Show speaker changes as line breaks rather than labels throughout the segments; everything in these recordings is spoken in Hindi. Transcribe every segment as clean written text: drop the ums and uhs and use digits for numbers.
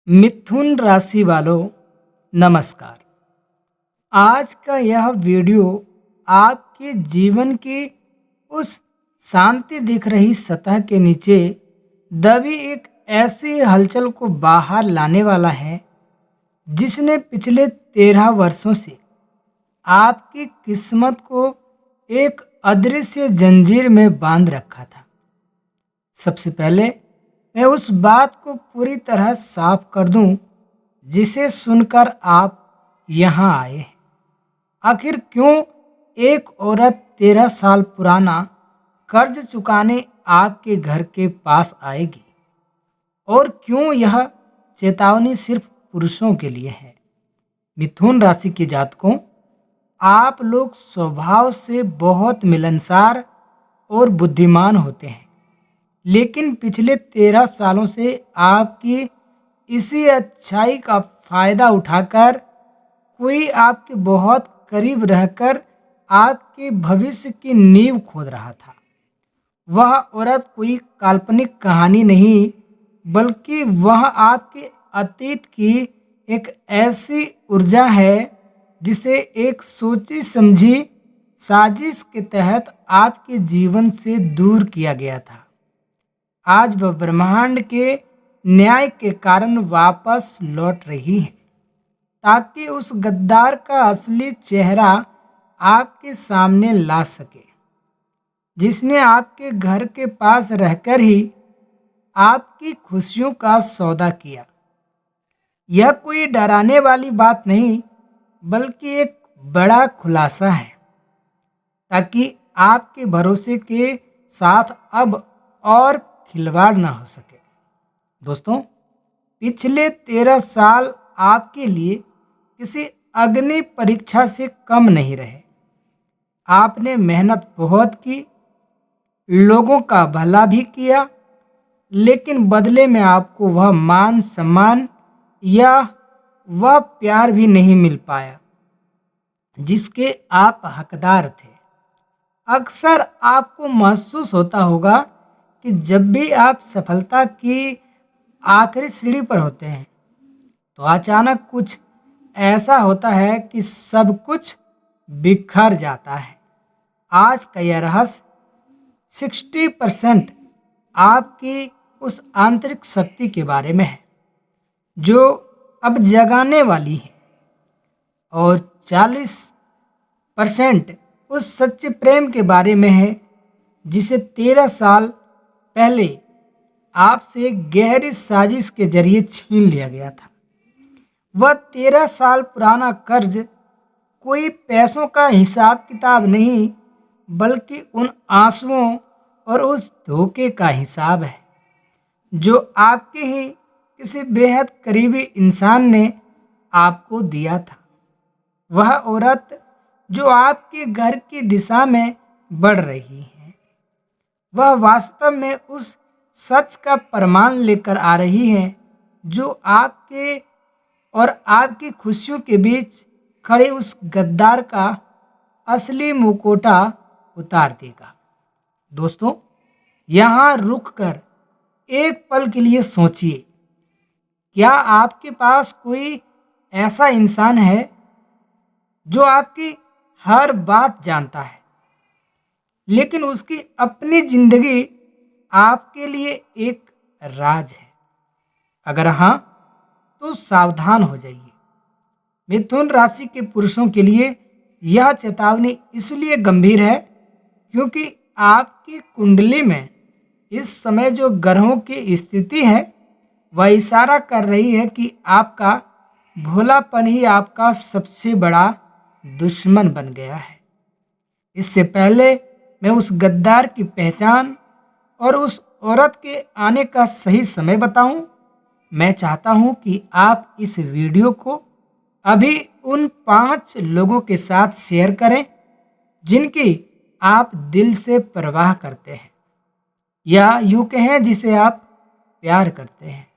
मिथुन राशि वालों, नमस्कार। आज का यह वीडियो आपके जीवन की उस शांति दिख रही सतह के नीचे दबी एक ऐसी हलचल को बाहर लाने वाला है जिसने पिछले 13 वर्षों से आपकी किस्मत को एक अदृश्य जंजीर में बांध रखा था। सबसे पहले मैं उस बात को पूरी तरह साफ कर दूं जिसे सुनकर आप यहाँ आए हैं। आखिर क्यों एक औरत 13 साल पुराना कर्ज चुकाने आपके घर के पास आएगी, और क्यों यह चेतावनी सिर्फ पुरुषों के लिए है। मिथुन राशि के जातकों, आप लोग स्वभाव से बहुत मिलनसार और बुद्धिमान होते हैं, लेकिन पिछले 13 सालों से आपकी इसी अच्छाई का फायदा उठाकर कोई आपके बहुत करीब रहकर आपके भविष्य की नींव खोद रहा था। वह औरत कोई काल्पनिक कहानी नहीं, बल्कि वह आपके अतीत की एक ऐसी ऊर्जा है जिसे एक सोची समझी साजिश के तहत आपके जीवन से दूर किया गया था। आज वह ब्रह्मांड के न्याय के कारण वापस लौट रही है, ताकि उस गद्दार का असली चेहरा आपके सामने ला सके, जिसने आपके घर के पास रहकर ही आपकी खुशियों का सौदा किया। यह कोई डराने वाली बात नहीं, बल्कि एक बड़ा खुलासा है, ताकि आपके भरोसे के साथ अब और खिलवाड़ ना हो सके। दोस्तों, पिछले 13 साल आपके लिए किसी अग्नि परीक्षा से कम नहीं रहे। आपने मेहनत बहुत की, लोगों का भला भी किया, लेकिन बदले में आपको वह मान सम्मान या वह प्यार भी नहीं मिल पाया जिसके आप हकदार थे। अक्सर आपको महसूस होता होगा कि जब भी आप सफलता की आखिरी सीढ़ी पर होते हैं, तो अचानक कुछ ऐसा होता है कि सब कुछ बिखर जाता है। आज का यह रहस्य 60% आपकी उस आंतरिक शक्ति के बारे में है जो अब जगाने वाली है, और 40% उस सच्चे प्रेम के बारे में है जिसे 13 साल पहले आपसे गहरी साजिश के जरिए छीन लिया गया था। वह 13 साल पुराना कर्ज कोई पैसों का हिसाब किताब नहीं, बल्कि उन आंसुओं और उस धोखे का हिसाब है जो आपके ही किसी बेहद करीबी इंसान ने आपको दिया था। वह औरत जो आपके घर की दिशा में बढ़ रही है, वह वास्तव में उस सच का प्रमाण लेकर आ रही है जो आपके और आपकी खुशियों के बीच खड़े उस गद्दार का असली मुखौटा उतार देगा। दोस्तों, यहाँ रुककर एक पल के लिए सोचिए, क्या आपके पास कोई ऐसा इंसान है जो आपकी हर बात जानता है, लेकिन उसकी अपनी जिंदगी आपके लिए एक राज है? अगर हाँ, तो सावधान हो जाइए। मिथुन राशि के पुरुषों के लिए यह चेतावनी इसलिए गंभीर है क्योंकि आपकी कुंडली में इस समय जो ग्रहों की स्थिति है, वह इशारा कर रही है कि आपका भोलापन ही आपका सबसे बड़ा दुश्मन बन गया है। इससे पहले मैं उस गद्दार की पहचान और उस औरत के आने का सही समय बताऊं, मैं चाहता हूं कि आप इस वीडियो को अभी उन 5 लोगों के साथ शेयर करें जिनकी आप दिल से परवाह करते हैं, या यूं कहें जिसे आप प्यार करते हैं।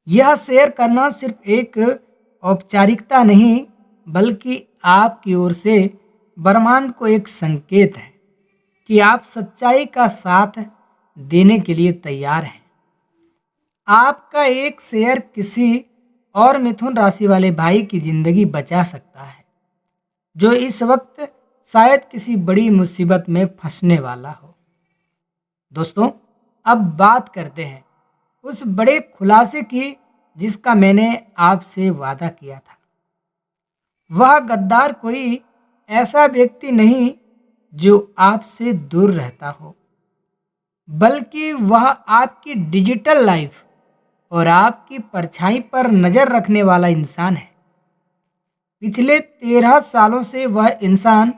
यह शेयर करना सिर्फ एक औपचारिकता नहीं, बल्कि आपकी ओर से ब्रह्मांड को एक संकेत है कि आप सच्चाई का साथ देने के लिए तैयार हैं। आपका एक शेयर किसी और मिथुन राशि वाले भाई की जिंदगी बचा सकता है, जो इस वक्त शायद किसी बड़ी मुसीबत में फंसने वाला हो। दोस्तों, अब बात करते हैं उस बड़े खुलासे की जिसका मैंने आपसे वादा किया था। वह गद्दार कोई ऐसा व्यक्ति नहीं जो आपसे दूर रहता हो, बल्कि वह आपकी डिजिटल लाइफ और आपकी परछाई पर नज़र रखने वाला इंसान है। पिछले 13 सालों से वह इंसान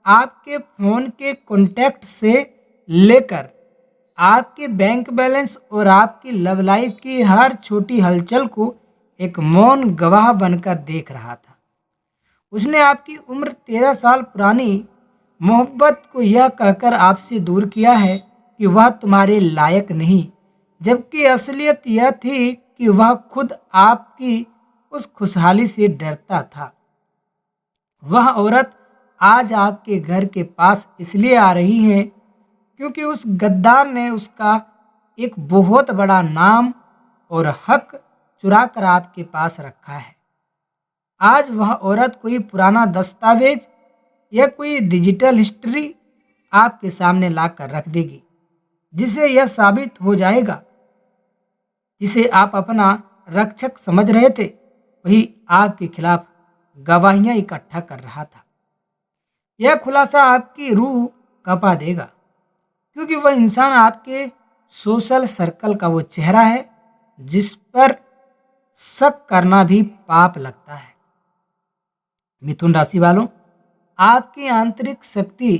आपके फ़ोन के कॉन्टैक्ट से लेकर आपके बैंक बैलेंस और आपकी लव लाइफ की हर छोटी हलचल को एक मौन गवाह बनकर देख रहा था। उसने आपकी उम्र 13 साल पुरानी मोहब्बत को यह कहकर आपसे दूर किया है कि वह तुम्हारे लायक नहीं, जबकि असलियत यह थी कि वह खुद आपकी उस खुशहाली से डरता था। वह औरत आज आपके घर के पास इसलिए आ रही है क्योंकि उस गद्दार ने उसका एक बहुत बड़ा नाम और हक चुरा कर आपके पास रखा है। आज वह औरत कोई पुराना दस्तावेज या कोई डिजिटल हिस्ट्री आपके सामने ला कर रख देगी, जिसे यह साबित हो जाएगा जिसे आप अपना रक्षक समझ रहे थे, वही आपके खिलाफ गवाहियां इकट्ठा कर रहा था। यह खुलासा आपकी रूह कँपा देगा, क्योंकि वह इंसान आपके सोशल सर्कल का वो चेहरा है जिस पर शक करना भी पाप लगता है। मिथुन राशि वालों, आपकी आंतरिक शक्ति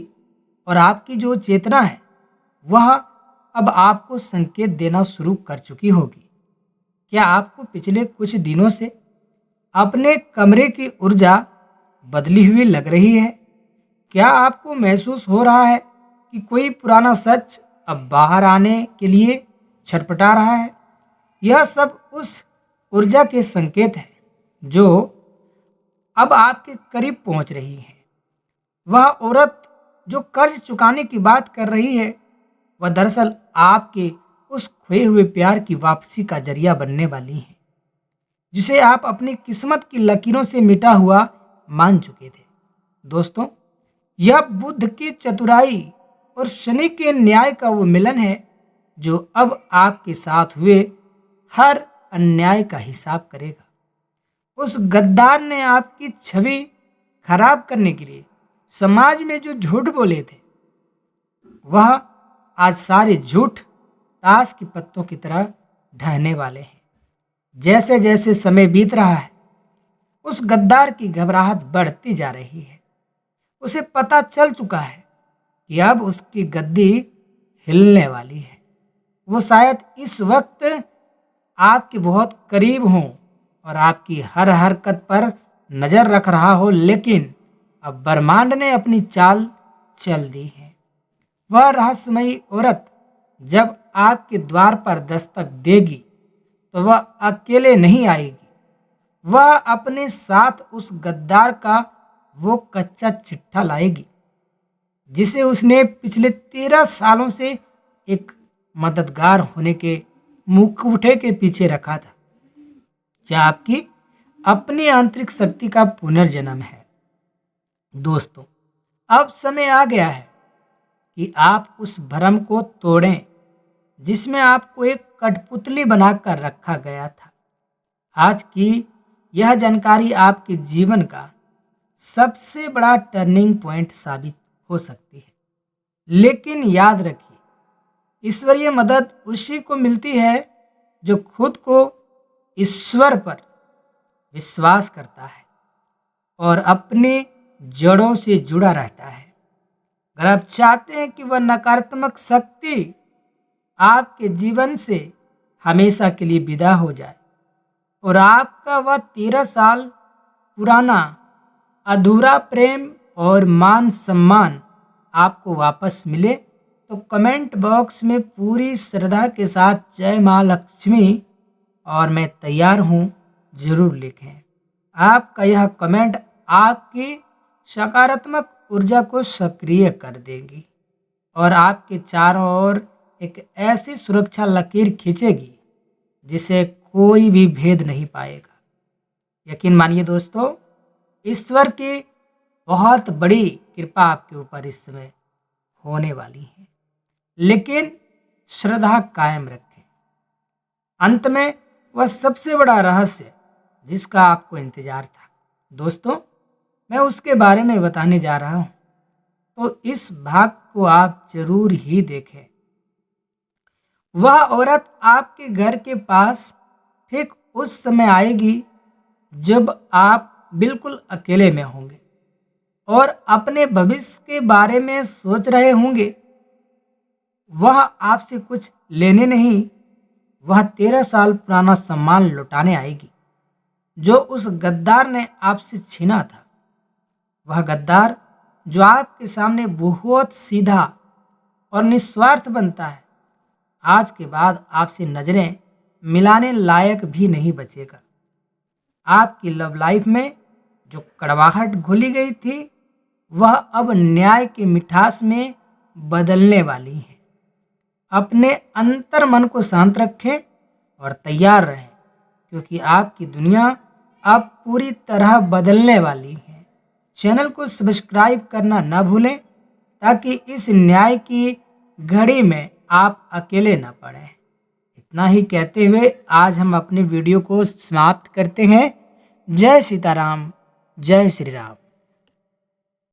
और आपकी जो चेतना है वह अब आपको संकेत देना शुरू कर चुकी होगी। क्या आपको पिछले कुछ दिनों से अपने कमरे की ऊर्जा बदली हुई लग रही है? क्या आपको महसूस हो रहा है कि कोई पुराना सच अब बाहर आने के लिए छटपटा रहा है? यह सब उस ऊर्जा के संकेत हैं जो अब आपके करीब पहुंच रही है। वह औरत जो कर्ज चुकाने की बात कर रही है, वह दरअसल आपके उस खोए हुए प्यार की वापसी का जरिया बनने वाली है, जिसे आप अपनी किस्मत की लकीरों से मिटा हुआ मान चुके थे। दोस्तों, यह बुद्ध की चतुराई और शनि के न्याय का वो मिलन है जो अब आपके साथ हुए हर अन्याय का हिसाब करेगा। उस गद्दार ने आपकी छवि खराब करने के लिए समाज में जो झूठ बोले थे, वह आज सारे झूठ ताश के पत्तों की तरह ढहने वाले हैं। जैसे जैसे समय बीत रहा है, उस गद्दार की घबराहट बढ़ती जा रही है। उसे पता चल चुका है कि अब उसकी गद्दी हिलने वाली है। वो शायद इस वक्त आपके बहुत करीब हों और आपकी हर हरकत पर नज़र रख रहा हो, लेकिन अब ब्रह्मांड ने अपनी चाल चल दी है। वह रहस्यमयी औरत जब आपके द्वार पर दस्तक देगी तो वह अकेले नहीं आएगी, वह अपने साथ उस गद्दार का वो कच्चा चिट्ठा लाएगी जिसे उसने पिछले 13 सालों से एक मददगार होने के मुखौटे के पीछे रखा था। क्या आपकी अपनी आंतरिक शक्ति का पुनर्जन्म है? दोस्तों, अब समय आ गया है कि आप उस भ्रम को तोड़ें जिसमें आपको एक कठपुतली बनाकर रखा गया था। आज की यह जानकारी आपके जीवन का सबसे बड़ा टर्निंग पॉइंट साबित हो सकती है। लेकिन याद रखिए, ईश्वरीय मदद उसी को मिलती है जो खुद को ईश्वर पर विश्वास करता है और अपनी जड़ों से जुड़ा रहता है। अगर आप चाहते हैं कि वह नकारात्मक शक्ति आपके जीवन से हमेशा के लिए विदा हो जाए और आपका वह 13 साल पुराना अधूरा प्रेम और मान सम्मान आपको वापस मिले, तो कमेंट बॉक्स में पूरी श्रद्धा के साथ जय माँ लक्ष्मी और मैं तैयार हूँ जरूर लिखें। आपका यह कमेंट आपकी सकारात्मक ऊर्जा को सक्रिय कर देगी और आपके चारों ओर एक ऐसी सुरक्षा लकीर खींचेगी जिसे कोई भी भेद नहीं पाएगा। यकीन मानिए दोस्तों, ईश्वर की बहुत बड़ी कृपा आपके ऊपर इस समय होने वाली है, लेकिन श्रद्धा कायम रखें। अंत में वह सबसे बड़ा रहस्य जिसका आपको इंतजार था दोस्तों, मैं उसके बारे में बताने जा रहा हूं, तो इस भाग को आप जरूर ही देखें। वह औरत आपके घर के पास ठीक उस समय आएगी जब आप बिल्कुल अकेले में होंगे और अपने भविष्य के बारे में सोच रहे होंगे। वह आपसे कुछ लेने नहीं, वह 13 साल पुराना सम्मान लौटाने आएगी जो उस गद्दार ने आपसे छीना था। वह गद्दार जो आपके सामने बहुत सीधा और निस्वार्थ बनता है, आज के बाद आपसे नजरें मिलाने लायक भी नहीं बचेगा। आपकी लव लाइफ में जो कड़वाहट घुली गई थी, वह अब न्याय की मिठास में बदलने वाली है। अपने अंतर मन को शांत रखें और तैयार रहें, क्योंकि आपकी दुनिया अब पूरी तरह बदलने वाली है। चैनल को सब्सक्राइब करना ना भूलें, ताकि इस न्याय की घड़ी में आप अकेले ना पड़ें। इतना ही कहते हुए आज हम अपने वीडियो को समाप्त करते हैं। जय सीताराम, जय श्री राम।